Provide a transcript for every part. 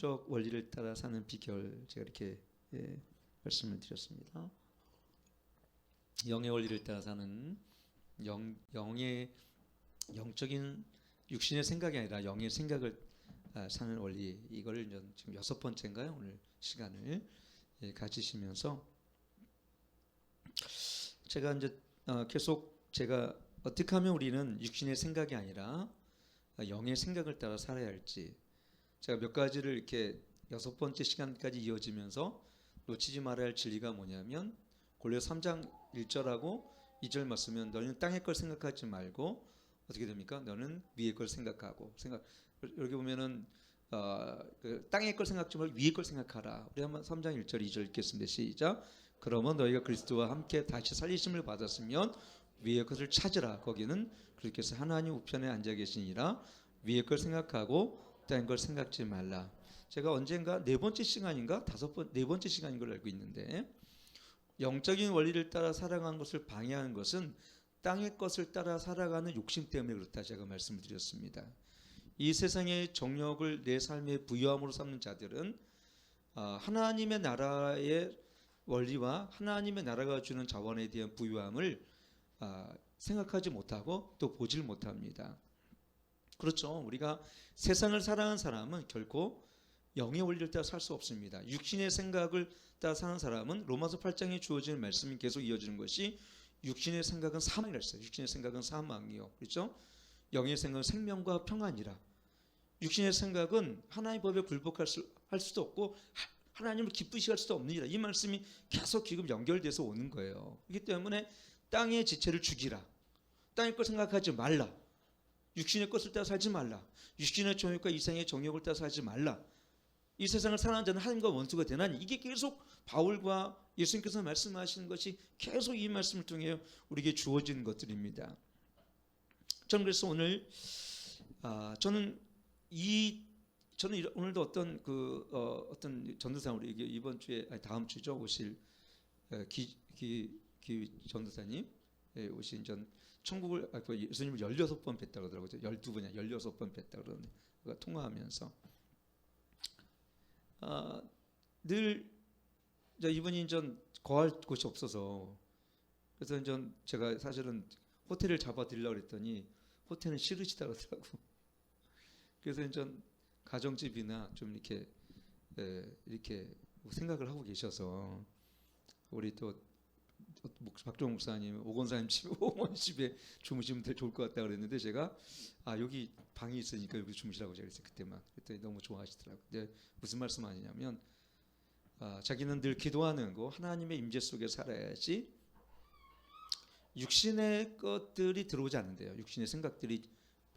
영적 원리를 따라 사는 비결, 제가 이렇게 말씀을 드렸습니다. 영의 원리를 따라 사는 영의 영적인 육신의 생각이 아니라 영의 생각을 사는 원리, 이거를 지금 6번째인가요? 오늘 시간을 가지시면서 제가 이제 계속 제가 어떻게 하면 우리는 육신의 생각이 아니라 영의 생각을 따라 살아야 할지, 제가 몇 가지를 이렇게 6번째 시간까지 이어지면서 놓치지 말아야 할 진리가 뭐냐면, 골로새 3장 1절하고 2절 말씀은 너희는 땅의 걸 생각하지 말고 어떻게 됩니까? 너는 위의 걸 생각하고 여기 보면은 그 땅의 걸 생각하지 말고 위의 걸 생각하라. 우리 한번 3장 1절 2절 읽겠습니다. 시작. 그러면 너희가 그리스도와 함께 다시 살리심을 받았으면 위의 것을 찾으라. 거기는 그리스도께서 하나님 우편에 앉아 계시니라. 위의 걸 생각하고 땅의 걸 생각지 말라. 제가 언젠가 4번째 시간인가 4번째 시간인 걸로 알고 있는데, 영적인 원리를 따라 살아가는 것을 방해하는 것은 땅의 것을 따라 살아가는 욕심 때문에 그렇다 제가 말씀을 드렸습니다. 이 세상의 정욕을 내 삶의 부유함으로 삼는 자들은 하나님의 나라의 원리와 하나님의 나라가 주는 자원에 대한 부유함을 생각하지 못하고 또 보질 못합니다. 그렇죠. 우리가 세상을 살아가는 사람은 결코 영의 원리를 따라 살 수 없습니다. 육신의 생각을 따라 사는 사람은 로마서 8장에 주어지는 말씀이 계속 이어지는 것이, 육신의 생각은 사망이라 했어요. 육신의 생각은 사망이요. 그렇죠? 영의 생각은 생명과 평안이라. 육신의 생각은 하나님의 법에 굴복할 수도 없고 하나님을 기쁘시게 할 수도 없는 일이라. 이 말씀이 계속 지금 연결돼서 오는 거예요. 그렇기 때문에 땅의 지체를 죽이라. 땅의 걸 생각하지 말라. 육신의 것을 따라 살지 말라. 육신의 정욕과 이생의 정욕을 따라 살지 말라. 이 세상을 살아가는 자는 하나님과 원수가 되나니, 이게 계속 바울과 예수님께서 말씀하시는 것이 계속 이 말씀을 통해 우리에게 주어지는 것들입니다. 저는 그래서 오늘 저는 오늘도 어떤 전도사, 우리 이번 주에 다음 주죠 오실 기 전도사님 오신 전 천국을 예수님을 16번 뵀다고 그러더라고요. 12번이야 16번 뵀다고 그러는데, 통화하면서 늘 이분이 전 거할 곳이 없어서, 그래서 제가 사실은 호텔을 잡아드리려고 그랬더니 호텔은 싫으시다 그러더라고. 그래서 전 가정집이나 좀 이렇게 생각을 하고 계셔서, 우리 또 박종 목사님 오건사님 집에 주무시면 좋을 것 같다 그랬는데, 제가 여기 방이 있으니까 여기 주무시라고 제가 그랬어요. 그랬더니 너무 좋아하시더라고요. 근데 무슨 말씀 하냐면, 자기는 늘 기도하는 거, 하나님의 임재 속에 살아야지 육신의 것들이 들어오지 않는데요. 육신의 생각들이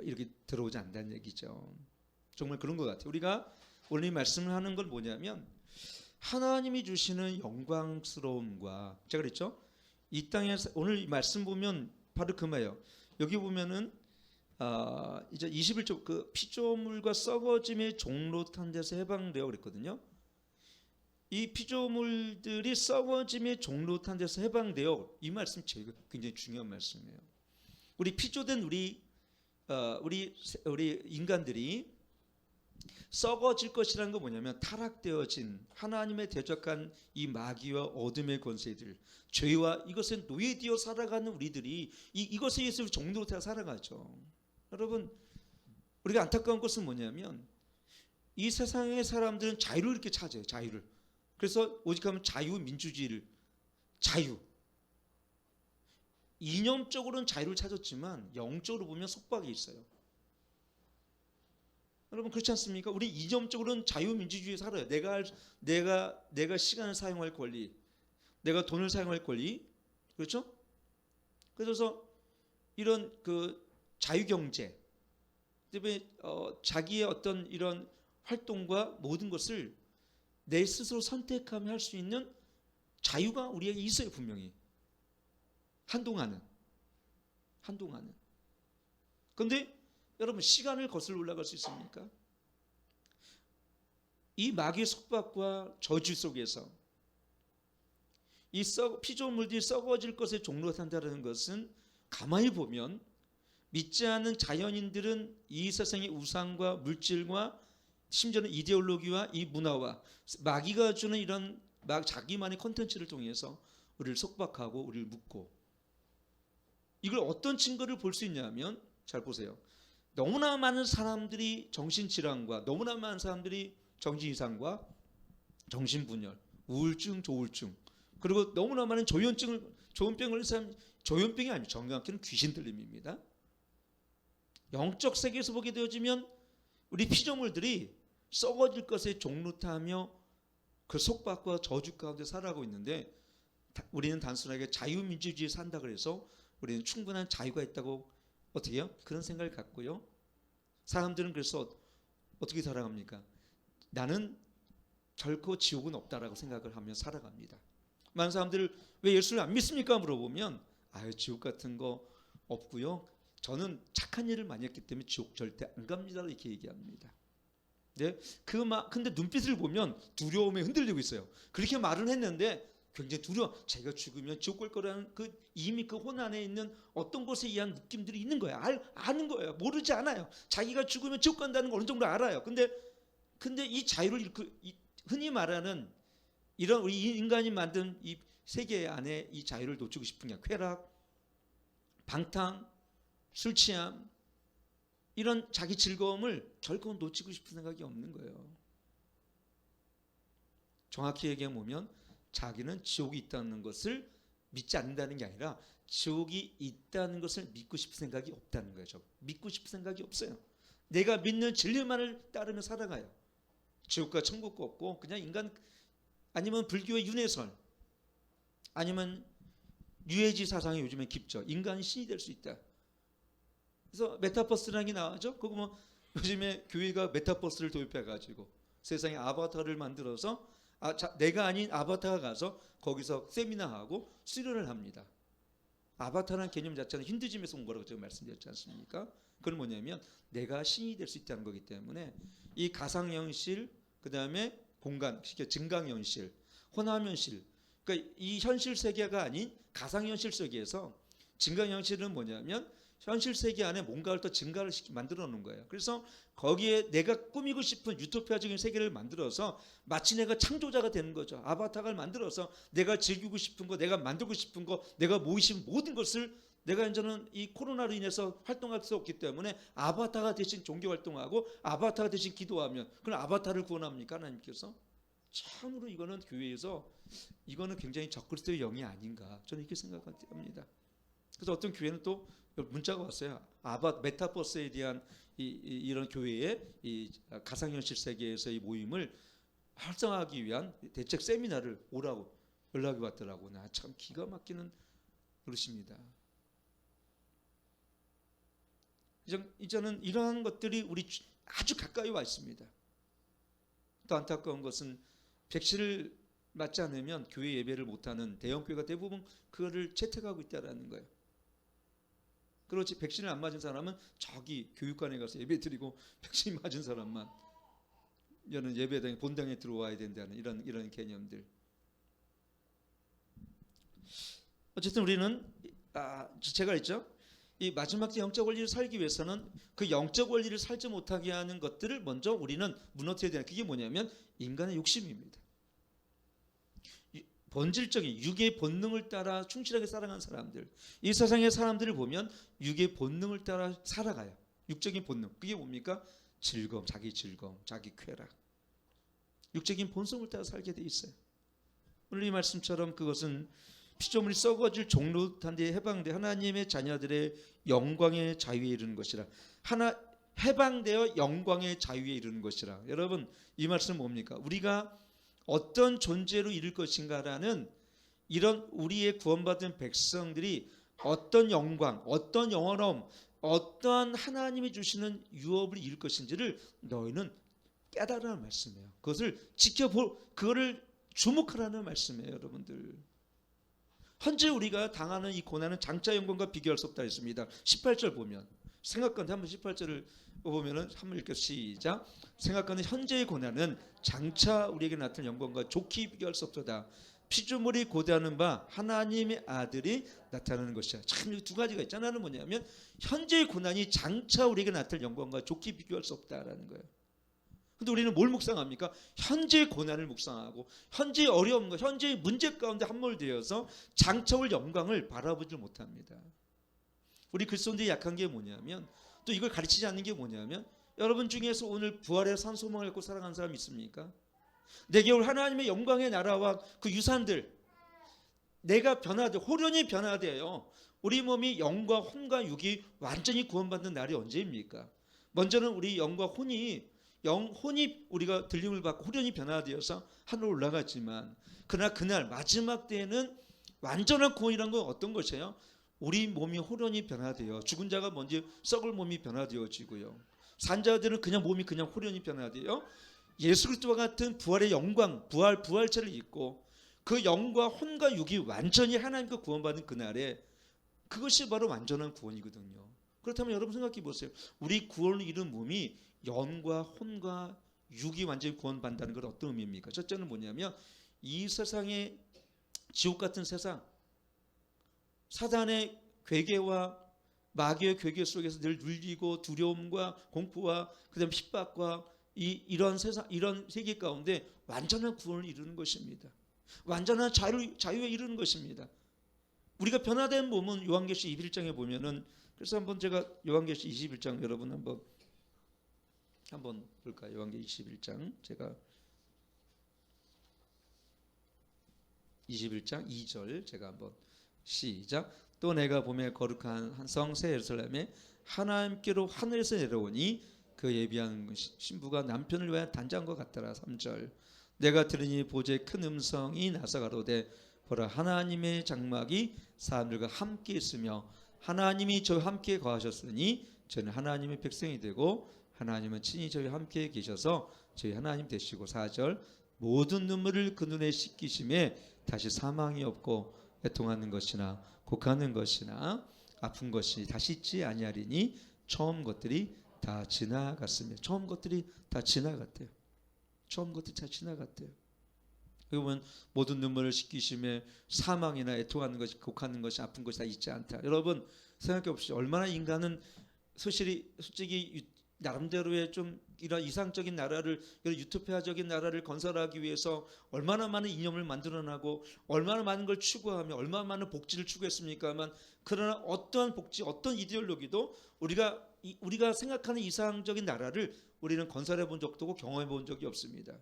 이렇게 들어오지 않는다는 얘기죠. 정말 그런 것 같아요. 우리가 오늘 이 말씀을 하는 건 뭐냐면, 하나님이 주시는 영광스러움과, 제가 그랬죠? 이 땅에서 오늘 이 말씀 보면 바로 그 말이에요. 여기 보면은 이제 21절, 그 피조물과 썩어짐의 종로탄 데서 해방되어 그랬거든요. 이 피조물들이 썩어짐의 종로탄 데서 해방되어, 이 말씀 굉장히 중요한 말씀이에요. 우리 피조된 우리 인간들이 썩어질 것이라는 건 뭐냐면, 타락되어진 하나님의 대적한 이 마귀와 어둠의 권세들, 죄와 이것에 노예되어 살아가는 우리들이 이것에 의해서 종로로 살아가죠. 여러분, 우리가 안타까운 것은 뭐냐면, 이 세상의 사람들은 자유를 이렇게 찾아요. 자유를. 그래서 오직하면 자유민주주의를, 이념적으로는 자유를 찾았지만 영적으로 보면 속박이 있어요. 여러분, 그렇지 않습니까? 우리 이념적으로는 자유민주주의에 살아요. 내가 시간을 사용할 권리, 내가 돈을 사용할 권리, 그렇죠? 그래서 이런 그 자유경제, 자기의 어떤 이런 활동과 모든 것을 내 스스로 선택하며 할 수 있는 자유가 우리에게 있어요, 분명히. 한동안은. 그런데 여러분, 시간을 거슬러 올라갈 수 있습니까? 이 마귀의 속박과 저주 속에서 이 피조물들이 썩어질 것에 종로가 탄다는 것은, 가만히 보면 믿지 않는 자연인들은 이 세상의 우상과 물질과 심지어는 이데올로기와 이 문화와 마귀가 주는 이런 자기만의 콘텐츠를 통해서 우리를 속박하고 우리를 묶고, 이걸 어떤 증거를 볼 수 있냐면, 잘 보세요. 너무나 많은 사람들이 정신질환과, 너무나 많은 사람들이 정신이상과 정신분열, 우울증, 조울증, 그리고 너무나 많은 조현병을 걸린 사람, 조현병이 아니고 정확히는 귀신 들림입니다. 영적 세계에서 보게 되어지면 우리 피조물들이 썩어질 것에 종루타하며 그 속박과 저주 가운데 살아가고 있는데, 우리는 단순하게 자유민주주의에 산다 그래서 우리는 충분한 자유가 있다고 어떻게 해요? 그런 생각을 갖고요. 사람들은 그래서 어떻게 살아갑니까? 나는 결코 지옥은 없다라고 생각을 하며 살아갑니다. 많은 사람들 왜 예수를 안 믿습니까? 물어보면 지옥 같은 거 없고요. 저는 착한 일을 많이 했기 때문에 지옥 절대 안 갑니다. 이렇게 얘기합니다. 네? 근데 눈빛을 보면 두려움에 흔들리고 있어요. 그렇게 말은 했는데 굉장히 제가 죽으면 지옥 갈 거라는 이미 그 혼 안에 있는 어떤 것에 의한 느낌들이 있는 거예요. 아는 거예요. 모르지 않아요. 자기가 죽으면 지옥 간다는 걸 어느 정도 알아요. 근데 이 자유를 흔히 말하는 이런 우리 인간이 만든 이 세계 안에 이 자유를 놓치고 싶은 게 쾌락, 방탕, 술 취함, 이런 자기 즐거움을 결코 놓치고 싶은 생각이 없는 거예요. 정확히 얘기하면 자기는 지옥이 있다는 것을 믿지 않는다는 게 아니라 지옥이 있다는 것을 믿고 싶은 생각이 없다는 거죠. 믿고 싶은 생각이 없어요. 내가 믿는 진리만을 따르며 살아가요. 지옥과 천국도 없고 그냥 인간, 아니면 불교의 윤회설, 아니면 유해지 사상이 요즘에 깊죠. 인간이 신이 될 수 있다. 그래서 메타버스라는 게 나와죠. 그거 뭐 요즘에 교회가 메타버스를 도입해가지고 세상에 아바타를 만들어서 내가 아닌 아바타가 가서 거기서 세미나하고 수련을 합니다. 아바타라는 개념 자체는 힌두즘에서 온 거라고 제가 말씀드렸지 않습니까? 그건 뭐냐면 내가 신이 될 수 있다는 거기 때문에 이 가상현실, 그 다음에 공간, 증강현실, 호남현실, 그러니까 이 현실 세계가 아닌 가상현실 세계에서 증강현실은 뭐냐면 현실 세계 안에 뭔가를 더 증가를 만들어 놓은 거예요. 그래서 거기에 내가 꾸미고 싶은 유토피아적인 세계를 만들어서 마치 내가 창조자가 되는 거죠. 아바타를 만들어서 내가 즐기고 싶은 거, 내가 만들고 싶은 거, 내가 모이고 싶은 모든 것을 내가 이제는 이 코로나로 인해서 활동할 수 없기 때문에 아바타가 대신 종교 활동하고 아바타가 대신 기도하면 그럼 아바타를 구원합니까? 하나님께서? 참으로 이거는 교회에서 이거는 굉장히 적그리스도의 영이 아닌가 저는 이렇게 생각합니다. 그래서 어떤 교회는 또 문자가 왔어요. 메타버스에 대한 이런 교회의 이 가상현실 세계에서의 모임을 활성화하기 위한 대책 세미나를 오라고 연락이 왔더라고. 나 참 기가 막히는 그릇입니다. 이제는 이러한 것들이 우리 아주 가까이 와 있습니다. 또 안타까운 것은 백신을 맞지 않으면 교회 예배를 못하는 대형교회가 대부분 그거를 채택하고 있다는 거예요. 그렇지, 백신을 안 맞은 사람은 저기 교육관에 가서 예배 드리고 백신 맞은 사람만 여는 예배당에 본당에 들어와야 된다는 이런 개념들. 어쨌든 우리는 제가 했죠. 이 마지막 때 영적 원리를 살기 위해서는 그 영적 원리를 살지 못하게 하는 것들을 먼저 우리는 무너뜨려야 되는, 그게 뭐냐면 인간의 욕심입니다. 본질적인 육의 본능을 따라 충실하게 살아가는 사람들, 이 세상의 사람들을 보면 육의 본능을 따라 살아가요. 육적인 본능, 그게 뭡니까? 즐거움, 자기 쾌락, 육적인 본성을 따라 살게 돼 있어요. 오늘 이 말씀처럼 그것은 피조물이 썩어질 종루탄 데에 해방돼 하나님의 자녀들의 영광의 자유에 이르는 것이라. 해방되어 영광의 자유에 이르는 것이라. 여러분, 이 말씀은 뭡니까? 우리가 어떤 존재로 이룰 것인가라는 이런 우리의 구원받은 백성들이 어떤 영광, 어떤 영원함, 어떤 하나님이 주시는 유업을 이룰 것인지를 너희는 깨달으라는 말씀이에요. 그것을 그거를 주목하라는 말씀이에요, 여러분들. 현재 우리가 당하는 이 고난은 장차 영광과 비교할 수 없다 했습니다. 18절 보면, 생각건대 한번 18절을 보면은 한번 읽겠습니다. 시작. 생각하는 현재의 고난은 장차 우리에게 나타날 영광과 좋게 비교할 수 없도다. 피조물이 고대하는 바 하나님의 아들이 나타나는 것이야. 참, 두 가지가 있잖아요. 하나는 뭐냐면 현재의 고난이 장차 우리에게 나타날 영광과 좋게 비교할 수 없다라는 거예요. 근데 우리는 뭘 묵상합니까? 현재의 고난을 묵상하고 현재의 어려움과 현재의 문제 가운데 함몰되어서 장차올 영광을 바라보지 못합니다. 우리 그리스도인들이 약한 게 뭐냐면, 또 이걸 가르치지 않는 게 뭐냐면, 여러분 중에서 오늘 부활의 산 소망을 갖고 살아가는 사람 있습니까? 내게 올 하나님의 영광의 나라와 그 유산들, 내가 변화돼, 호련히 변화되어 우리 몸이 영과 혼과 육이 완전히 구원받는 날이 언제입니까? 먼저는 우리 영과 혼이 우리가 들림을 받고 호련히 변화되어서 하늘로 올라갔지만, 그러나 그날 마지막 때에는 완전한 구원이란 건 어떤 것이에요? 우리 몸이 호련히 변화되어, 죽은 자가 먼저 썩을 몸이 변화되어지고요, 산자들은 그냥 몸이 그냥 호련히 변화되어 예수 그리스도와 같은 부활의 영광, 부활체를 입고 그 영과 혼과 육이 완전히 하나님과 구원받은 그날에, 그것이 바로 완전한 구원이거든요. 그렇다면 여러분 생각해 보세요. 우리 구원을 이룬 몸이 영과 혼과 육이 완전히 구원받는다는 건 어떤 의미입니까? 첫째는 뭐냐면, 이 세상의 지옥 같은 세상, 사단의 괴계와 마귀의 괴계 속에서 늘 눌리고 두려움과 공포와 그다음 핍박과 이런 세상, 이런 세계 가운데 완전한 구원을 이루는 것입니다. 완전한 자유에 이르는 것입니다. 우리가 변화된 몸은 요한계시 21장에 보면은, 그래서 한번 제가 요한계시 21장 여러분 한번 볼까요? 요한계시 21장, 제가 21장 2절 제가 한번 시작. 또 내가 봄에 거룩한 한 성 새 예루살렘에 하나님께로 하늘에서 내려오니 그 예비한 신부가 남편을 위하여 단장과 같더라. 3절. 내가 들으니 보좌의 큰 음성이 나서 가로되 보라, 하나님의 장막이 사람들과 함께 있으며 하나님이 저와 함께 거하셨으니 저는 하나님의 백성이 되고 하나님은 친히 저희와 함께 계셔서 저희 하나님 되시고. 4절. 모든 눈물을 그 눈에 씻기심에 다시 사망이 없고 애통하는 것이나 곡하는 것이나 아픈 것이 다시 있지 아니하리니 처음 것들이 다 지나갔으며. 처음 것들이 다 지나갔대요. 처음 것들이 다 지나갔대요. 그러면 모든 눈물을 씻기심에 사망이나 애통하는 것이, 곡하는 것이, 아픈 것이 다 있지 않다. 여러분 생각해 보십시오. 얼마나 인간은 솔직히 나름대로의 좀 이런 이상적인 나라를, 이런 유토피아적인 나라를 건설하기 위해서 얼마나 많은 이념을 만들어내고 얼마나 많은 걸 추구하며 얼마나 많은 복지를 추구했습니까만, 그러나 어떠한 복지, 어떤 이데올로기도 우리가 생각하는 이상적인 나라를 우리는 건설해 본 적도 없고 경험해 본 적이 없습니다.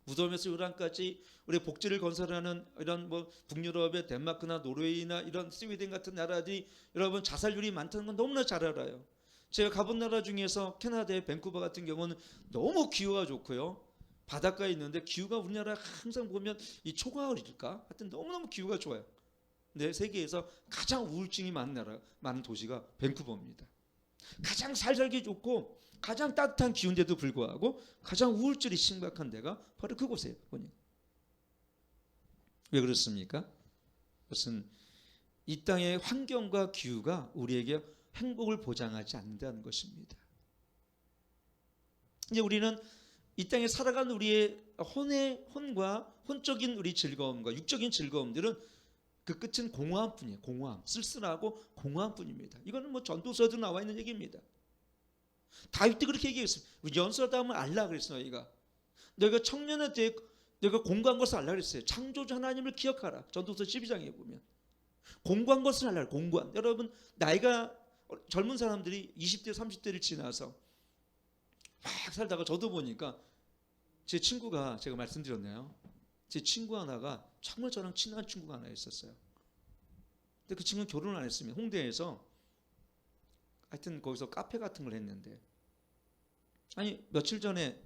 무덤에서 요란까지 우리 복지를 건설하는 이런 북유럽의 덴마크나 노르웨이나 이런 스웨덴 같은 나라들이 여러분 자살률이 많다는 건 너무나 잘 알아요. 제가 가본 나라 중에서 캐나다의 밴쿠버 같은 경우는 너무 기후가 좋고요, 바닷가에 있는데 기후가 우리나라 항상 보면 이 초가을일까? 하여튼 너무너무 기후가 좋아요. 근데 세계에서 가장 우울증이 많은 도시가 밴쿠버입니다. 가장 살기 좋고 가장 따뜻한 기후인데도 불구하고 가장 우울증이 심각한 데가 바로 그곳이에요. 보니. 왜 그렇습니까? 그것은 이 땅의 환경과 기후가 우리에게 행복을 보장하지 않는다는 것입니다. 이제 우리는 이 땅에 살아가는 우리의 혼과 혼적인 우리 즐거움과 육적인 즐거움들은 그 끝은 공허함뿐이에요. 공허함, 쓸쓸하고 공허함뿐입니다. 이거는 전도서도 나와 있는 얘기입니다. 다윗도 그렇게 얘기했어요. 연수하다 하면 알라 그랬어. 너희가 청년에 대해 너희가 공부한 것을 알라 그랬어요. 창조주 하나님을 기억하라. 전도서 12장에 보면 공부한 것을 알라. 공부한. 여러분 나이가 젊은 사람들이 20대 30대를 지나서 막 살다가 저도 보니까 제 친구가, 제가 말씀드렸나요? 제 친구 하나가 정말 저랑 친한 친구가 하나 있었어요. 근데 그 친구는 결혼을 안 했으면 홍대에서 하여튼 거기서 카페 같은 걸 했는데, 아니 며칠 전에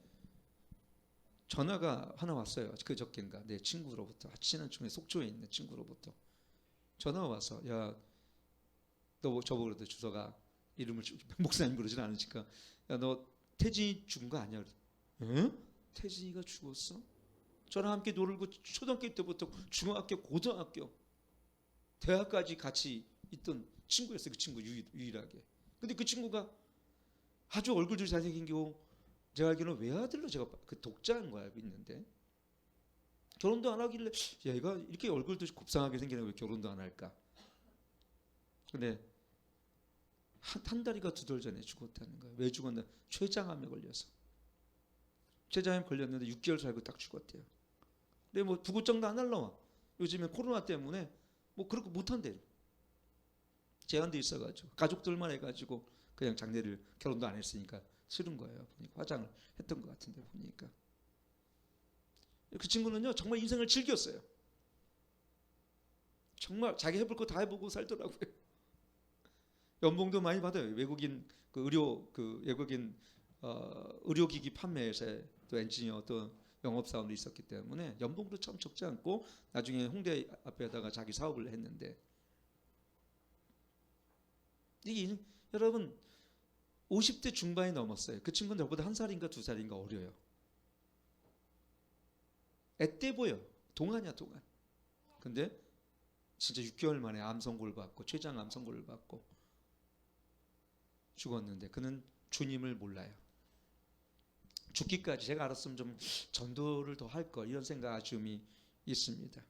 전화가 하나 왔어요. 그저께인가 내 친구로부터, 친한 친구의 속초에 있는 친구로부터 전화가 와서, 야 너 저보고 그러대. 주소가 이름을 목사님 그러진 않으니까, 야 너 태진이 죽은 거 아니야? 응? 태진이가 죽었어? 저랑 함께 놀고 초등학교 때부터 중학교, 고등학교, 대학까지 같이 있던 친구였어요. 그 친구 유일하게. 근데 그 친구가 아주 얼굴도 잘생긴 거, 제가 알기로는 외아들로 제가 그 독자인 거 알고 있는데, 결혼도 안 하길래 얘가 이렇게 얼굴도 곱상하게 생기는 왜 결혼도 안 할까? 근데 한 달이가 2달 전에 죽었다는 거예요. 왜 죽었나? 췌장암에 걸려서. 췌장암 걸렸는데 6개월 살고 딱 죽었대요. 근데 뭐 부고장도 안 날라와. 요즘에 코로나 때문에 뭐 그렇게 못한대요. 제한돼 있어가지고 가족들만 해가지고 그냥 장례를 결혼도 안 했으니까 싫은 거예요. 보니까 화장을 했던 것 같은데 보니까 그 친구는요 정말 인생을 즐겼어요. 정말 자기 해볼 거 다 해보고 살더라고요. 연봉도 많이 받아요. 외국인 그 외국인 의료기기 판매회사에 또 엔지니어 또 영업사원도 있었기 때문에 연봉도 참 적지 않고 나중에 홍대 앞에다가 자기 사업을 했는데 이게 여러분 50대 중반이 넘었어요. 그 친구는 저보다 1살인가 2살인가 어려요. 앳돼 보여. 동안이야 동안. 근데 진짜 6개월 만에 암 선고를 받고 췌장암 선고를 받고 죽었는데 그는 주님을 몰라요. 죽기까지 제가 알았으면 좀 전도를 더 할 걸 이런 생각 아쉬움이 있습니다.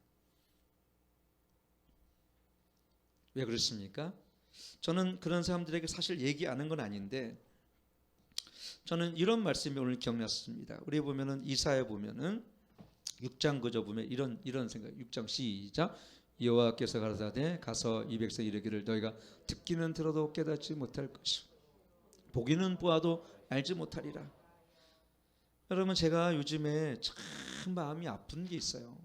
왜 그렇습니까? 저는 그런 사람들에게 사실 얘기하는 건 아닌데 저는 이런 말씀이 오늘 기억났습니다. 우리 보면은 이사야 보면은 6장 그저 보면 이런 생각 6장 시작 여호와께서 가라사대 가서 이 백성 이르기를 너희가 듣기는 들어도 깨닫지 못할 것이요 보기는 보아도 알지 못하리라. 여러분 제가 요즘에 참 마음이 아픈 게 있어요.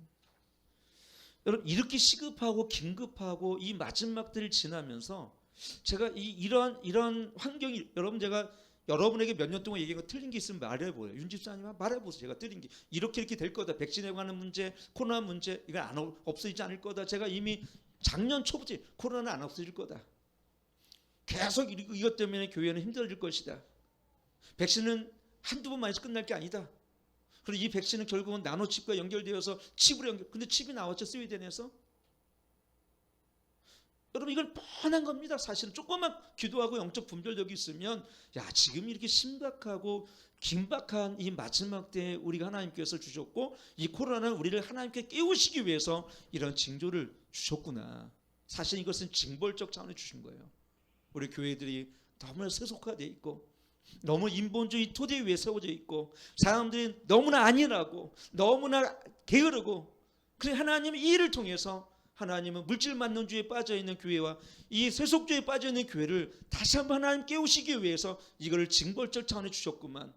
여러분 이렇게 시급하고 긴급하고 이 마지막들을 지나면서 제가 이런 환경이 여러분 제가 여러분에게 몇 년 동안 얘기한 거 틀린 게 있으면 말해보세요. 윤 집사님 말해보세요. 제가 틀린 게 이렇게 될 거다. 백신에 관한 문제, 코로나 문제 이건 없어지지 않을 거다. 제가 이미 작년 초부터 코로나는 안 없어질 거다. 계속 이것 때문에 교회는 힘들어질 것이다. 백신은 한두 번 맞아서 끝날 게 아니다. 그리고 이 백신은 결국은 나노칩과 연결되어서 칩으로 연결. 근데 칩이 나왔죠 스웨덴에서. 여러분 이건 뻔한 겁니다. 사실은 조금만 기도하고 영적 분별력이 있으면 야 지금 이렇게 심각하고 긴박한 이 마지막 때에 우리가 하나님께서 주셨고 이 코로나는 우리를 하나님께 깨우시기 위해서 이런 징조를 주셨구나. 사실 이것은 징벌적 차원에 주신 거예요. 우리 교회들이 너무나 세속화되어 있고 너무 인본주의 토대 위에 세워져 있고 사람들이 너무나 안일하고 너무나 게으르고 그래 하나님의 이 일을 통해서 하나님은 물질 만능주의에 빠져있는 교회와 이 세속주의에 빠져있는 교회를 다시 한번 하나님 깨우시기 위해서 이거를 징벌적 차원에 주셨구만.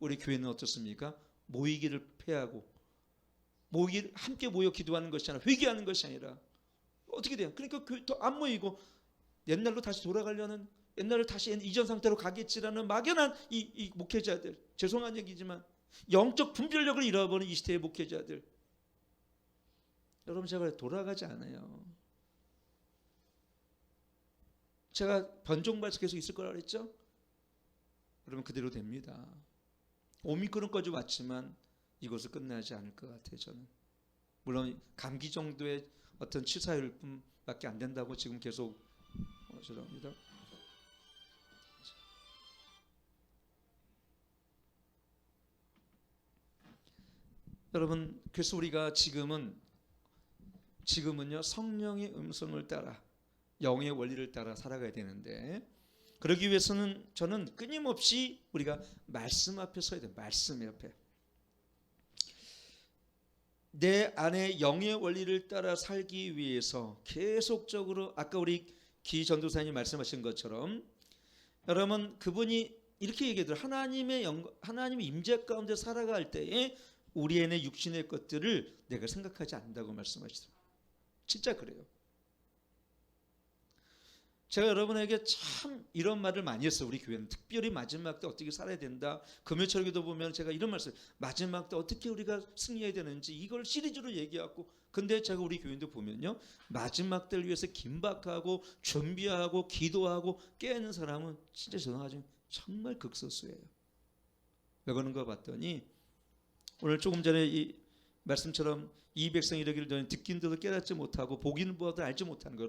우리 교회는 어떻습니까? 모이기를 패하고 함께 모여 기도하는 것이 아니라 회개하는 것이 아니라 어떻게 돼요? 그러니까 더 안 모이고 옛날로 다시 돌아가려는 옛날을 다시 이전 상태로 가겠지라는 막연한 이 목회자들 죄송한 얘기지만 영적 분별력을 잃어버린 이 시대의 목회자들 여러분 제가 돌아가지 않아요. 제가 번종발에서 계속 있을 거라 그랬죠? 여러분 그대로 됩니다. 오미크론까지 왔지만 이것은 끝나지 않을 것 같아요. 저는 물론 감기 정도의 어떤 치사율 뿐밖에 안 된다고 지금 계속 죄송합니다. 여러분 그래서 우리가 지금은요 성령의 음성을 따라 영의 원리를 따라 살아가야 되는데 그러기 위해서는 저는 끊임없이 우리가 말씀 앞에 서야 돼요. 말씀 옆에 내 안에 영의 원리를 따라 살기 위해서 계속적으로 아까 우리 기 전도사님이 말씀하신 것처럼 여러분 그분이 이렇게 얘기하더라고요. 하나님의 임재 가운데 살아갈 때에 우리 안에 육신의 것들을 내가 생각하지 않는다고 말씀하시더라고요. 진짜 그래요. 제가 여러분에게 참 이런 말을 많이 했어요. 우리 교회는 특별히 마지막 때 어떻게 살아야 된다. 금요철기도 보면 제가 이런 말씀 마지막 때 어떻게 우리가 승리해야 되는지 이걸 시리즈로 얘기하고 근데 제가 우리 교인들 보면요 마지막 때를 위해서 긴박하고 준비하고 기도하고 깨는 사람은 진짜 죄송하지만 정말 극소수예요. 왜 그런가 봤더니 오늘 조금 전에 이 말씀처럼 이 백성이 이르기를 너희는 듣긴도 깨닫지 못하고 보기는 보아도 알지 못하는 거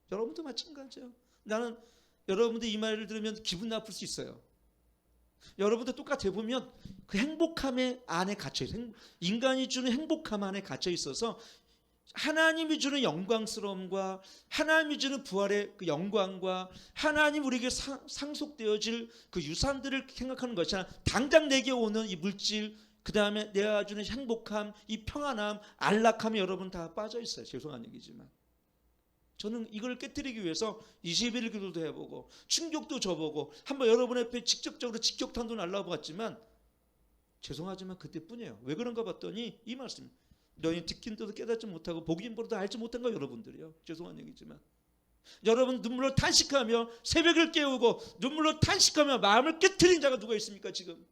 여러분도 마찬가지예요. 나는 여러분들 이 말을 들으면 기분 나쁠 수 있어요. 여러분도 똑같아 보면 그 행복함의 안에 갇혀 있어요. 인간이 주는 행복함 안에 갇혀 있어서 하나님이 주는 영광스러움과 하나님이 주는 부활의 그 영광과 하나님 우리에게 상속되어질 그 유산들을 생각하는 것이 아니라 당장 내게 오는 이 물질, 그 다음에 내가 주는 행복함, 이 평안함, 안락함이 여러분 다 빠져 있어요. 죄송한 얘기지만 저는 이걸 깨뜨리기 위해서 21일 기도도 해보고 충격도 줘보고 한번 여러분 앞에 직접적으로 직격탄도 날라봤지만 죄송하지만 그때뿐이에요. 왜 그런가 봤더니 이 말씀, 너희 듣긴도 깨닫지 못하고 보긴보도 알지 못한 거 여러분들이요. 죄송한 얘기지만 여러분 눈물로 탄식하며 새벽을 깨우고 눈물로 탄식하며 마음을 깨트린 자가 누가 있습니까? 지금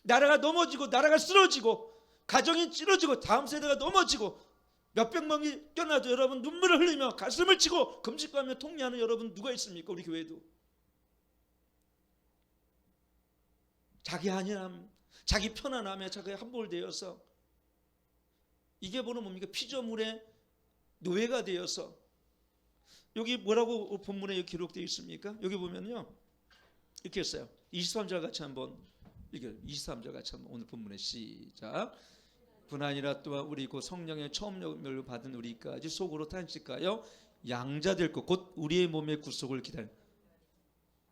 나라가 넘어지고 나라가 쓰러지고 가정이 찌러지고 다음 세대가 넘어지고 몇백 명이 껴나도 여러분 눈물을 흘리며 가슴을 치고 금식하며 통리하는 여러분 누가 있습니까? 우리 교회도 자기 한이함, 자기 편안함에 자기 함몰되어서 이게 바로 뭡니까? 피조물의 노예가 되어서 여기 뭐라고 본문에 기록되어 있습니까? 여기 보면요 이렇게 했어요. 23절 같이 한번 이게 23절 같이 한번 오늘 본문에 시작. 분하니라 또한 우리 곧 성령의 처음 열매를 받은 우리까지 속으로 탄식하여 양자 될 것 곧 우리의 몸의 구속을 기다려.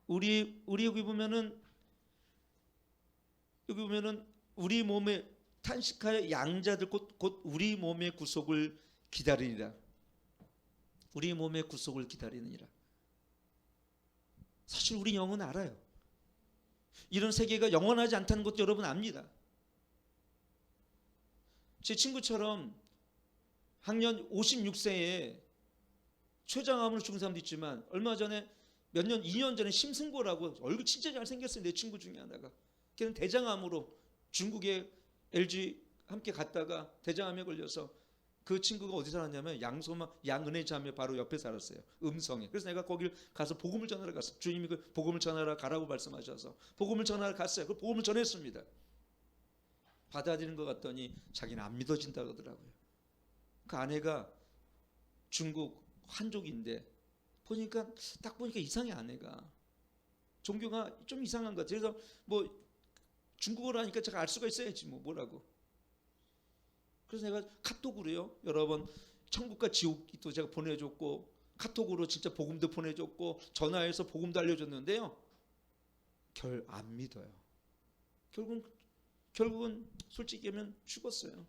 우리 여기 보면은 우리 몸에 탄식하여 양자들 곧 우리 몸의 구속을 기다리니라. 우리 몸의 구속을 기다리느니라. 사실 우리 영은 알아요. 이런 세계가 영원하지 않다는 것도 여러분 압니다. 제 친구처럼 학년 56세에 췌장암으로 죽은 사람도 있지만 얼마 전에 2년 전에 심승보라고 얼굴 진짜 잘생겼어요. 내 친구 중에 하나가. 걔는 대장암으로 중국에 LG 함께 갔다가 대장암에 걸려서 그 친구가 어디 살았냐면 양소마 양은혜 자매 바로 옆에 살았어요. 음성에. 그래서 내가 거길 가서 복음을 전하러 갔어요. 주님이 그 복음을 전하러 가라고 말씀하셔서 복음을 전하러 갔어요. 그 복음을 전했습니다. 받아들이는 것 같더니 자기는 안 믿어진다 그러더라고요. 그 아내가 중국 한족인데 딱 보니까 이상해. 아내가 종교가 좀 이상한 것 같아요. 그래서 뭐 중국어로 하니까 제가 알 수가 있어야지 뭐라고. 그래서 내가 카톡으로요 여러 번 천국과 지옥도 제가 보내줬고 카톡으로 진짜 복음도 보내줬고 전화해서 복음도 알려줬는데요 결 안 믿어요. 결국은 솔직히 하면 죽었어요.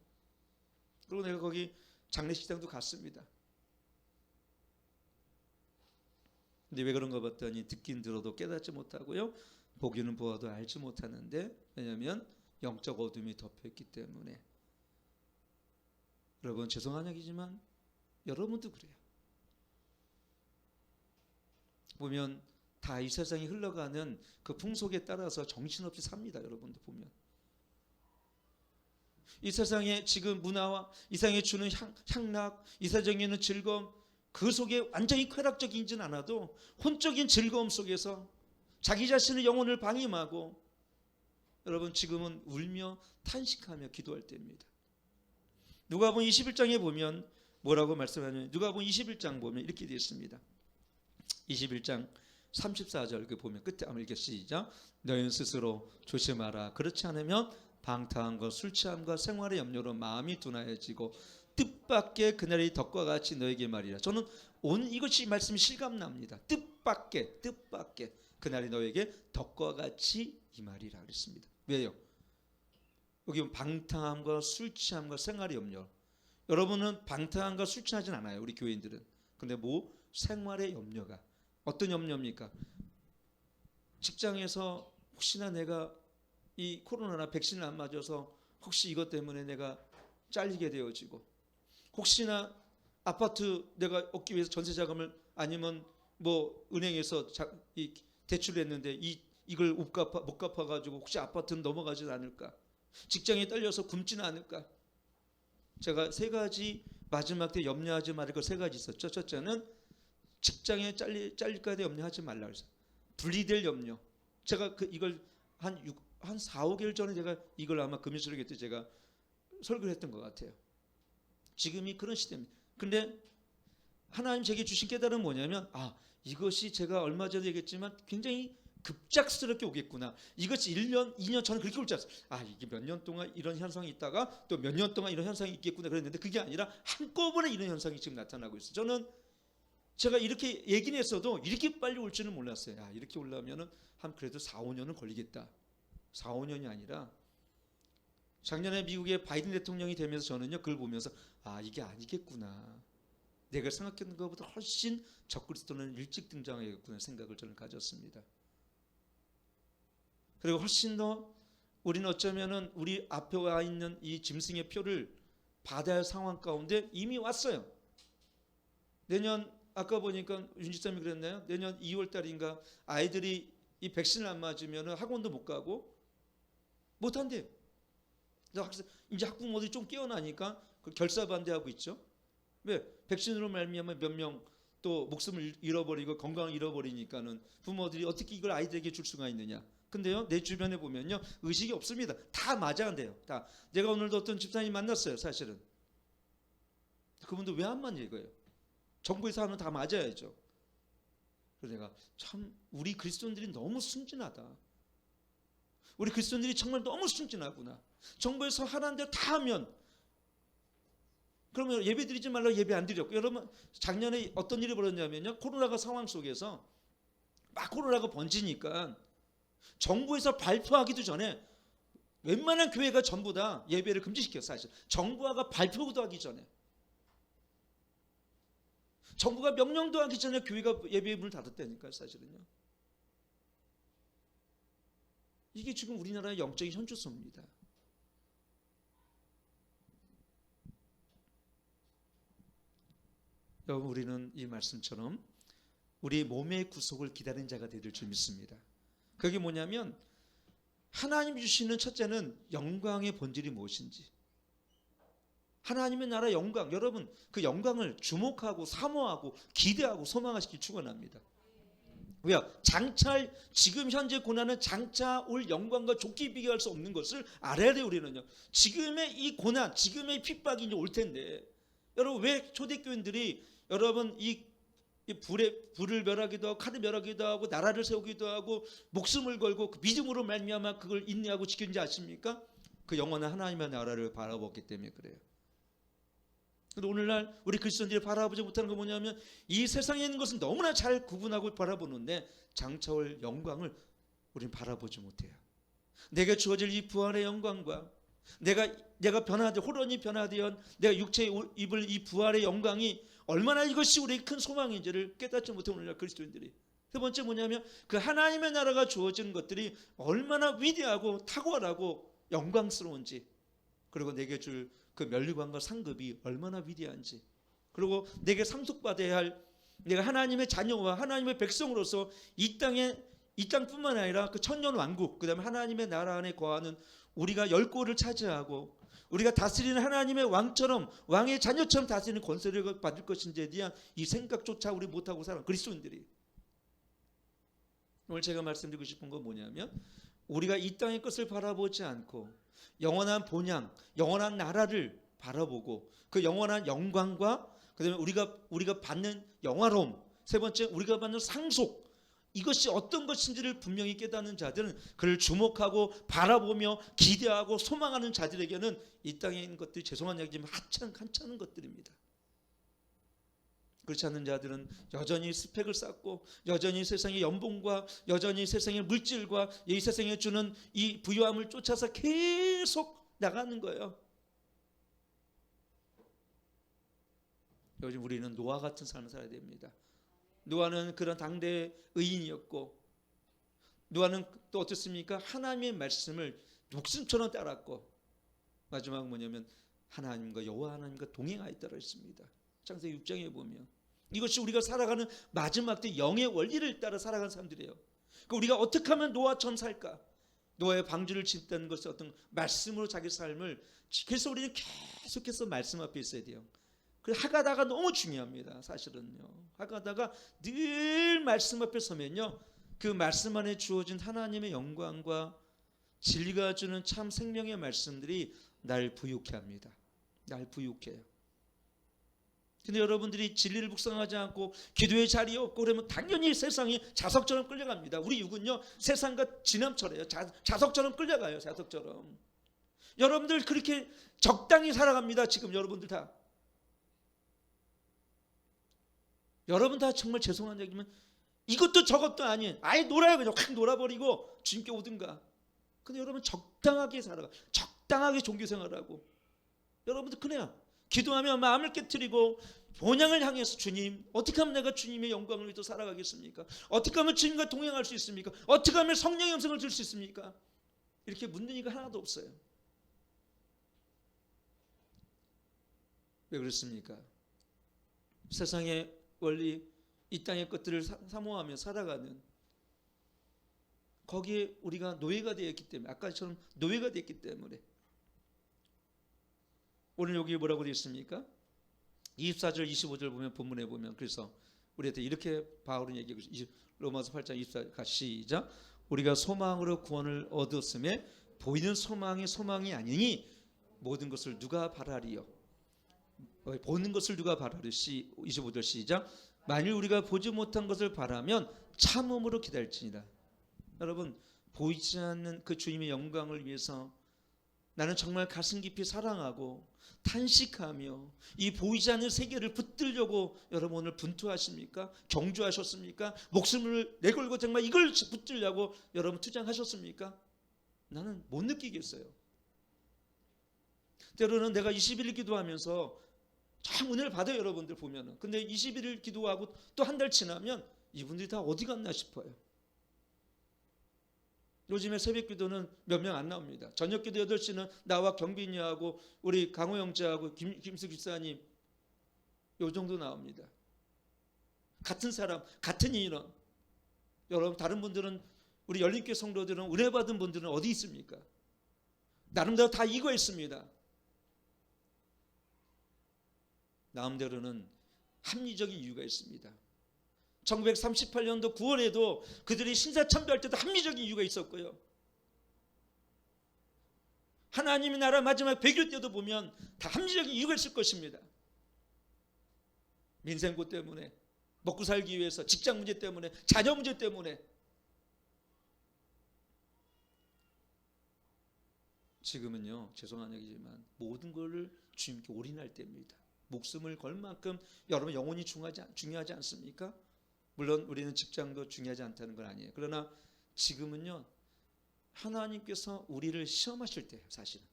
그리고 내가 거기 장례식장도 갔습니다. 근데 왜 그런가 봤더니 듣긴 들어도 깨닫지 못하고요 보기는 보아도 알지 못하는데 왜냐하면 영적 어둠이 덮여있기 때문에. 여러분 죄송한 얘기지만 여러분도 그래요. 보면 다 이 세상이 흘러가는 그 풍속에 따라서 정신없이 삽니다. 여러분도 보면 이 세상에 지금 문화와 이 세상에 주는 향락, 이 세상에 있는 즐거움 그 속에 완전히 쾌락적이지는 않아도 혼적인 즐거움 속에서 자기 자신의 영혼을 방임하고 여러분 지금은 울며 탄식하며 기도할 때입니다. 누가복음 21장에 보면 뭐라고 말씀하냐면 누가복음 21장 보면 이렇게 되어 있습니다. 21장 34절 그 보면 끝에 한번 읽게 시작. 너희는 스스로 조심하라. 그렇지 않으면 방탕함과 술 취함과 생활의 염려로 마음이 둔하여지고 뜻밖의 그날이 덕과 같이 너에게 말이라. 저는 이것이 말씀이 실감납니다. 뜻밖의 그날이 너에게 덕과 같이 이 말이라 그랬습니다. 왜요? 여기 방탕함과 술 취함과 생활의 염려. 여러분은 방탕함과 술 취하진 않아요. 우리 교인들은. 근데 생활의 염려가 어떤 염려입니까? 직장에서 혹시나 내가 이 코로나나 백신을 안 맞아서 혹시 이것 때문에 내가 잘리게 되어지고 혹시나 아파트 내가 얻기 위해서 전세 자금을 아니면 뭐 은행에서 대출을 했는데 이걸 못 갚아가지고 혹시 아파트는 넘어가지 않을까? 직장에 딸려서 굶지는 않을까? 제가 3가지 마지막 때 염려하지 말을 거 3가지 있었죠. 첫째는 직장에 잘릴까 대 염려하지 말라 그랬어요. 분리될 염려. 제가 이걸 한 4, 5개월 전에 제가 이걸 아마 금요일에 때 제가 설교를 했던 것 같아요. 지금이 그런 시대입니다. 근데 하나님 제게 주신 깨달음은 뭐냐면 이것이 제가 얼마 전에 얘기했지만 굉장히 급작스럽게 오겠구나. 이것이 1년, 2년 저는 그렇게 올 줄 알았어요. 아, 이게 몇 년 동안 이런 현상이 있다가 또 몇 년 동안 이런 현상이 있겠구나 그랬는데 그게 아니라 한꺼번에 이런 현상이 지금 나타나고 있어요. 저는 제가 이렇게 얘기는 했어도 이렇게 빨리 올 줄은 몰랐어요. 아, 이렇게 올라오면은 한 그래도 4, 5년은 걸리겠다. 4, 5년이 아니라 작년에 미국의 바이든 대통령이 되면서 저는요 그걸 보면서 아, 이게 아니겠구나. 내가 생각했던 것보다 훨씬 적그리스도는 일찍 등장하겠구나 생각을 저는 가졌습니다. 그리고 훨씬 더 우리는 어쩌면은 우리 앞에 와 있는 이 짐승의 표를 받아야 할 상황 가운데 이미 왔어요. 내년 아까 보니까 윤 집사님이 그랬나요? 내년 2월 달인가 아이들이 이 백신을 안 맞으면 학원도 못 가고 못 한대요. 이제 학부모들이 좀 깨어나니까 결사반대하고 있죠. 왜? 백신으로 말미암아 몇 명 또 목숨을 잃어버리고 건강을 잃어버리니까는 부모들이 어떻게 이걸 아이들에게 줄 수가 있느냐. 근데요 내 주변에 보면요 의식이 없습니다. 다 맞아한대요. 다. 내가 오늘도 어떤 집사님 만났어요. 사실은 그분도 왜 안 맞냐 이거예요. 정부에서 하면 다 맞아야죠. 그래서 내가 참 우리 그리스도인들이 너무 순진하다. 우리 그리스도인들이 정말 너무 순진하구나. 정부에서 하라는 대로 다 하면 그러면 예배 드리지 말라고 예배 안 드렸고 여러분 작년에 어떤 일이 벌어졌냐면요 코로나가 상황 속에서 막 코로나가 번지니까 정부에서 발표하기도 전에 웬만한 교회가 전부 다 예배를 금지시켰어요. 사실 정부가 발표도 하기 전에 정부가 명령도 하기 전에 교회가 예배의 문을 닫았다니까요. 사실은요. 이게 지금 우리나라의 영적인 현주소입니다. 여러분 우리는 이 말씀처럼 우리 몸의 구속을 기다리는 자가 되릴 줄 믿습니다. 그게 뭐냐면 하나님 주시는 첫째는 영광의 본질이 무엇인지 하나님의 나라 영광 여러분 그 영광을 주목하고 사모하고 기대하고 소망하시길 축원합니다. 왜요? 장차 지금 현재 고난은 장차 올 영광과 좋게 비교할 수 없는 것을 알아야 돼요. 우리는요. 지금의 이 고난 지금의 핍박이 이제 올 텐데 여러분 왜 초대교인들이 여러분 이 불을 멸하기도 하고 칼을 멸하기도 하고 나라를 세우기도 하고 목숨을 걸고 그 믿음으로 말미암아 그걸 인내하고 지키는지 아십니까? 그 영원한 하나님의 나라를 바라보기 때문에 그래요. 근데 오늘날 우리 그리스도인들이 바라보지 못하는 건 뭐냐면 이 세상에 있는 것은 너무나 잘 구분하고 바라보는데 장차 올 영광을 우리는 바라보지 못해요. 내게 주어질 이 부활의 영광과 내가 변화되 호련히 변화되어 내가 육체에 입을 이 부활의 영광이 얼마나 이것이 우리의 큰 소망인지를 깨닫지 못해 오늘날 그리스도인들이. 세 번째 뭐냐면 그 하나님의 나라가 주어지는 것들이 얼마나 위대하고 탁월하고 영광스러운지 그리고 내게 줄 그 면류관과 상급이 얼마나 위대한지 그리고 내게 상속받아야 할 내가 하나님의 자녀와 하나님의 백성으로서 이 땅뿐만 아니라 그 천년 왕국 그 다음에 하나님의 나라 안에 거하는 우리가 열골을 차지하고 우리가 다스리는 하나님의 왕처럼 왕의 자녀처럼 다스리는 권세를 받을 것인지에 대한 이 생각조차 우리 못하고 살아 그리스도인들이. 오늘 제가 말씀드리고 싶은 건 뭐냐면 우리가 이 땅의 것을 바라보지 않고 영원한 본향, 영원한 나라를 바라보고 그 영원한 영광과 그다음에 우리가 받는 영화로움, 세 번째 우리가 받는 상속 이것이 어떤 것인지를 분명히 깨닫는 자들은 그를 주목하고 바라보며 기대하고 소망하는 자들에게는 이 땅에 있는 것들이 죄송한 얘기지만 하찮은 것들입니다. 그렇지 않는 자들은 여전히 스펙을 쌓고 여전히 세상의 연봉과 여전히 세상의 물질과 이 세상에 주는 이 부유함을 쫓아서 계속 나가는 거예요. 요즘 우리는 노아 같은 삶을 살아야 됩니다. 노아는 그런 당대 의인이었고 노아는 또 어떻습니까? 하나님의 말씀을 목숨처럼 따랐고 마지막 뭐냐면 하나님과 여호와 하나님과 동행하였다고 했습니다. 창세기 6장에 보면 이것이 우리가 살아가는 마지막 때 영의 원리를 따라 살아가는 사람들이에요. 그러니까 우리가 어떻게 하면 노아처럼 살까? 노아의 방주를 짓다는 것은 어떤 말씀으로 자기 삶을 그래서 우리는 계속해서 말씀 앞에 있어야 돼요. 그래서 하가다가 너무 중요합니다. 사실은요. 하가다가 늘 말씀 앞에 서면요. 그 말씀 안에 주어진 하나님의 영광과 진리가 주는 참 생명의 말씀들이 날 부유케 합니다. 날 부유케 해요. 근데 여러분들이 진리를 묵상하지 않고 기도의 자리에 없고 그러면 당연히 세상이 자석처럼 끌려갑니다. 우리 육은요 세상과 지남철이에요. 자석처럼 끌려가요. 자석처럼. 여러분들 그렇게 적당히 살아갑니다. 지금 여러분들 다. 여러분 다 정말 죄송한 얘기면 이것도 저것도 아닌 아예 놀아요. 그냥 확 놀아버리고 주님께 오든가. 근데 여러분 적당하게 살아가. 적당하게 종교생활하고. 여러분들 그래야 기도하며 마음을 깨트리고 본향을 향해서 주님 어떻게 하면 내가 주님의 영광을 위해서 살아가겠습니까? 어떻게 하면 주님과 동행할 수 있습니까? 어떻게 하면 성령의 음성을 들 수 있습니까? 이렇게 묻는 이가 하나도 없어요. 왜 그렇습니까? 세상의 원리 이 땅의 것들을 사모하며 살아가는 거기에 우리가 노예가 되었기 때문에 아까처럼 노예가 되었기 때문에 오늘 여기 뭐라고 되어 있습니까? 24절 25절 보면 본문에 보면 그래서 우리한테 이렇게 바울은 얘기하고 로마서 8장 24절 시작 우리가 소망으로 구원을 얻었음에 보이는 소망이 소망이 아니니 모든 것을 누가 바라리요 보는 것을 누가 바라리요 25절 시작 만일 우리가 보지 못한 것을 바라면 참음으로 기다릴지니라. 여러분 보이지 않는 그 주님의 영광을 위해서 나는 정말 가슴 깊이 사랑하고 탄식하며 이 보이지 않는 세계를 붙들려고 여러분 오늘 분투하십니까? 경주하셨습니까? 목숨을 내걸고 정말 이걸 붙들려고 여러분 투쟁하셨습니까? 나는 못 느끼겠어요. 때로는 내가 21일 기도하면서 참 은혜를 받아요. 여러분들 보면은. 근데 21일 기도하고 또 한 달 지나면 이분들이 다 어디 갔나 싶어요. 요즘에 새벽 기도는 몇 명 안 나옵니다. 저녁 기도 8시는 나와 경빈이하고 우리 강호 형제하고 김수 집사님 요 정도 나옵니다. 같은 사람, 같은 인원. 여러분 다른 분들은 우리 열린교회 성도들은 은혜 받은 분들은 어디 있습니까? 나름대로 다 이거 있습니다. 나름대로는 합리적인 이유가 있습니다. 1938년도 9월에도 그들이 신사참배할 때도 합리적인 이유가 있었고요. 하나님의 나라 마지막 100일 때도 보면 다 합리적인 이유가 있을 것입니다. 민생고 때문에, 먹고 살기 위해서, 직장 문제 때문에, 자녀 문제 때문에. 지금은요, 죄송한 얘기지만 모든 것을 주님께 올인할 때입니다. 목숨을 걸 만큼 여러분 영혼이 중요하지 않습니까? 물론 우리는 직장도 중요하지 않다는 건 아니에요. 그러나 지금은요 하나님께서 우리를 시험하실 때예요. 사실은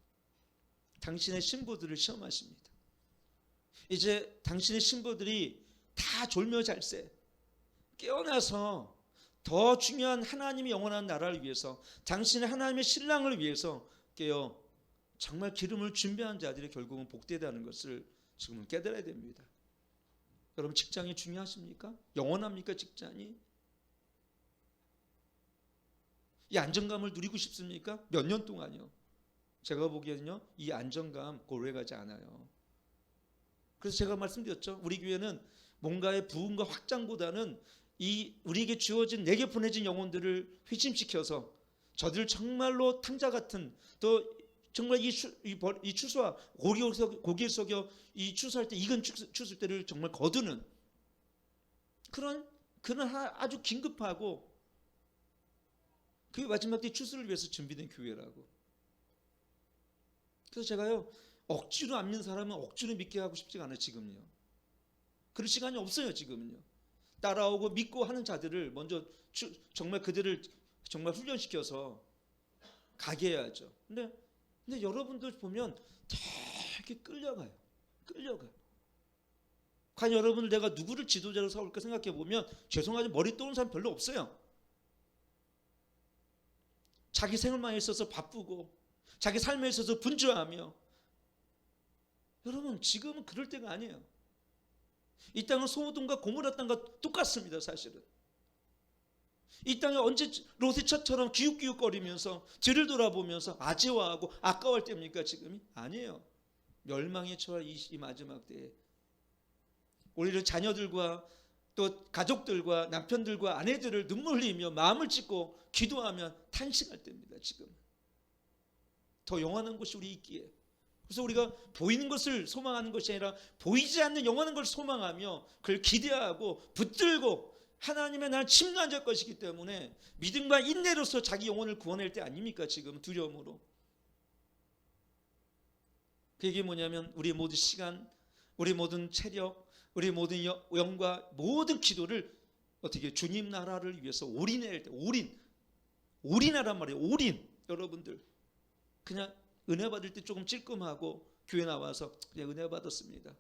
당신의 신부들을 시험하십니다. 이제 당신의 신부들이 다 졸며잘세 깨어나서 더 중요한 하나님의 영원한 나라를 위해서 당신의 하나님의 신랑을 위해서 깨어 정말 기름을 준비한 자들이 결국은 복되다는 것을 지금은 깨달아야 됩니다. 여러분 직장이 중요하십니까? 영원합니까 직장이? 이 안정감을 누리고 싶습니까? 몇 년 동안요. 제가 보기에는요 이 안정감 오래가지 않아요. 그래서 제가 말씀드렸죠. 우리 교회는 뭔가의 부흥과 확장보다는 이 우리에게 주어진 내게 보내진 영혼들을 회심시켜서 저들 정말로 탕자 같은 또 정말 이 추수와 고기를 속여 이 추수할 때 익은 추수 때를 정말 거두는 그런 아주 긴급하고 그 마지막 때 추수를 위해서 준비된 교회라고. 그래서 제가요 억지로 안 믿는 사람은 억지로 믿게 하고 싶지가 않아요. 지금요. 그럴 시간이 없어요. 지금은요. 따라오고 믿고 하는 자들을 먼저 정말 그들을 정말 훈련시켜서 가게 해야죠. 근데 여러분들 보면 되게 끌려가요. 과연 여러분들 내가 누구를 지도자로 세울까 생각해 보면 죄송하지만 머리 떠오르는 사람 별로 없어요. 자기 생활만 있어서 바쁘고 자기 삶에 있어서 분주하며 여러분 지금은 그럴 때가 아니에요. 이 땅은 소돔과 고모라 땅과 똑같습니다. 사실은 이 땅에 언제 롯의 처처럼 기웃기웃거리면서 뒤를 돌아보면서 아재화하고 아까워할 때입니까? 지금이? 아니에요. 멸망에 처할 이 마지막 때에 오히려 자녀들과 또 가족들과 남편들과 아내들을 눈물 흘리며 마음을 찢고 기도하며 탄식할 때입니다. 지금 더 영원한 곳이 우리 있기에 그래서 우리가 보이는 것을 소망하는 것이 아니라 보이지 않는 영원한 걸 소망하며 그걸 기대하고 붙들고 하나님의 나를 침노한 자 것이기 때문에 믿음과 인내로서 자기 영혼을 구원할 때 아닙니까? 지금 두려움으로. 그게 뭐냐면 우리 모든 시간, 우리 모든 체력, 우리 모든 영과 모든 기도를 어떻게 주님 나라를 위해서 올인해야 돼. 올인하란 말이에요. 올인. 여러분들 그냥 은혜 받을 때 조금 찔끔하고 교회 나와서 그냥 은혜 받았습니다.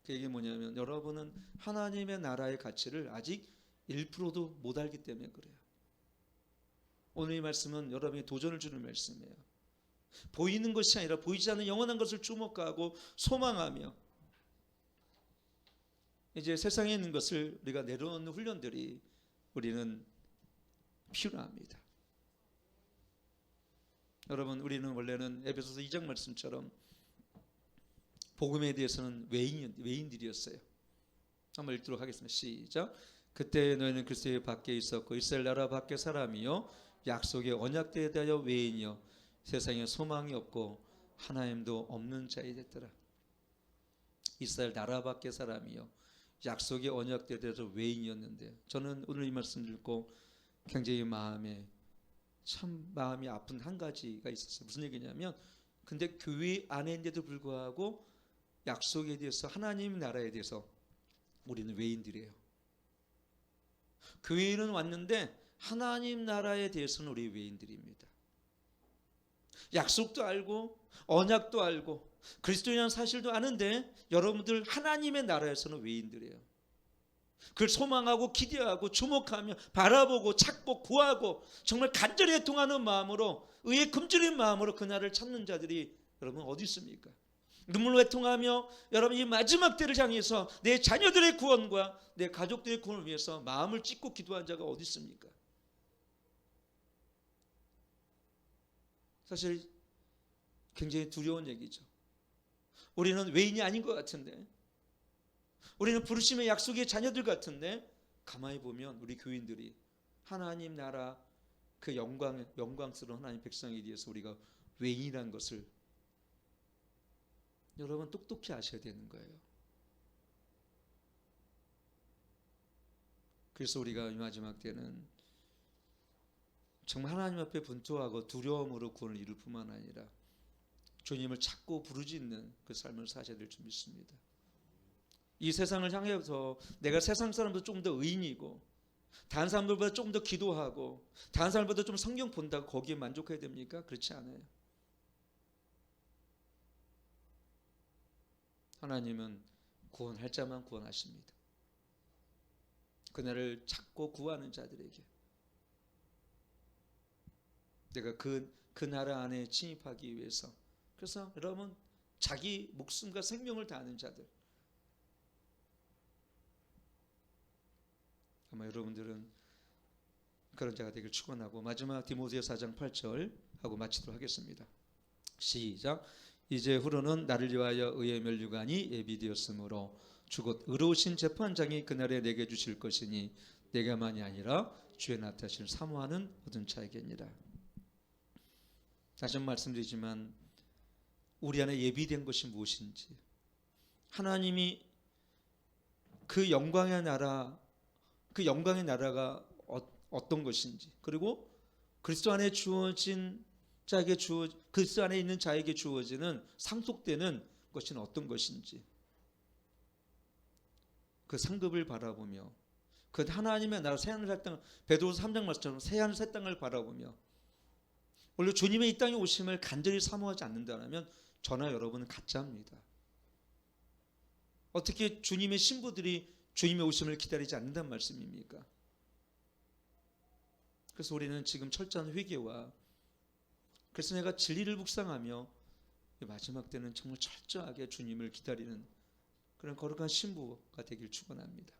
그게 뭐냐면 여러분은 하나님의 나라의 가치를 아직 1%도 못 알기 때문에 그래요. 오늘 이 말씀은 여러분이 도전을 주는 말씀이에요. 보이는 것이 아니라 보이지 않는 영원한 것을 주목하고 소망하며 이제 세상에 있는 것을 우리가 내려놓는 훈련들이 우리는 필요합니다. 여러분 우리는 원래는 에베소서 2장 말씀처럼 복음에 대해서는 외인들이었어요. 한번 읽도록 하겠습니다. 시작. 그때 너희는 그리스도의 밖에 있었고 이스라엘 나라 밖의 사람이요 약속의 언약궤에 대하여 외인이요 세상에 소망이 없고 하나님도 없는 자이 됐더라. 이스라엘 나라 밖의 사람이요 약속의 언약궤에 대해서 외인이었는데 저는 오늘 이 말씀 듣고 굉장히 마음이 아픈 한 가지가 있었어요. 무슨 얘기냐면 근데 교회 안에인데도 불구하고 약속에 대해서 하나님 나라에 대해서 우리는 외인들이에요. 교회는 왔는데 하나님 나라에 대해서는 우리 외인들입니다. 약속도 알고 언약도 알고 그리스도인이라는 사실도 아는데 여러분들 하나님의 나라에서는 외인들이에요. 그걸 소망하고 기대하고 주목하며 바라보고 찾고 구하고 정말 간절히 애통하는 마음으로 의에 금절인 마음으로 그날을 찾는 자들이 여러분 어디 있습니까? 눈물로 애통하며 여러분 이 마지막 때를 향해서 내 자녀들의 구원과 내 가족들의 구원을 위해서 마음을 찢고 기도한 자가 어디 있습니까? 사실 굉장히 두려운 얘기죠. 우리는 외인이 아닌 것 같은데 우리는 부르심의 약속의 자녀들 같은데 가만히 보면 우리 교인들이 하나님 나라 그 영광스러운 하나님 백성에 대해서 우리가 외인이라는 것을 여러분 똑똑히 아셔야 되는 거예요. 그래서 우리가 이 마지막 때는 정말 하나님 앞에 분투하고 두려움으로 구원을 이룰 뿐만 아니라 주님을 찾고 부르짖는 그 삶을 사셔야 될 줄 믿습니다. 이 세상을 향해서 내가 세상 사람보다 좀 더 의인이고 다른 사람들보다 좀 더 기도하고 다른 사람보다 좀 성경 본다고 거기에 만족해야 됩니까? 그렇지 않아요. 하나님은 구원할 자만 구원하십니다. 그날을 찾고 구하는 자들에게 내가 그 나라 안에 침입하기 위해서 그래서 여러분 자기 목숨과 생명을 다하는 자들 아마 여러분들은 그런 자가 되길 축원하고 마지막 디모데후서 4장 8절 하고 마치도록 하겠습니다. 시작. 이제 후로는 나를 위하여 의의 멸류관이 예비되었으므로 주곧 의로우신 재판장이 그날에 내게 주실 것이니 내가만이 아니라 주의 나타나심을 사모하는 모든 자에게니라. 다시 한번 말씀드리지만 우리 안에 예비된 것이 무엇인지 하나님이 그 영광의 나라가 어떤 것인지 그리고 그리스도 안에 주어진 자에게 그리스도 안에 있는 자에게 주어지는 상속되는 것은 어떤 것인지 그 상급을 바라보며 그 하나님의 나라 새하늘 새 땅 베드로서 3장 말씀처럼 새하늘 새 땅을 바라보며 원래 주님의 이 땅에 오심을 간절히 사모하지 않는다면 저나 여러분은 가짜입니다. 어떻게 주님의 신부들이 주님의 오심을 기다리지 않는다는 말씀입니까? 그래서 우리는 지금 철저한 회개와 그래서 내가 진리를 묵상하며 마지막 때는 정말 철저하게 주님을 기다리는 그런 거룩한 신부가 되길 축원합니다.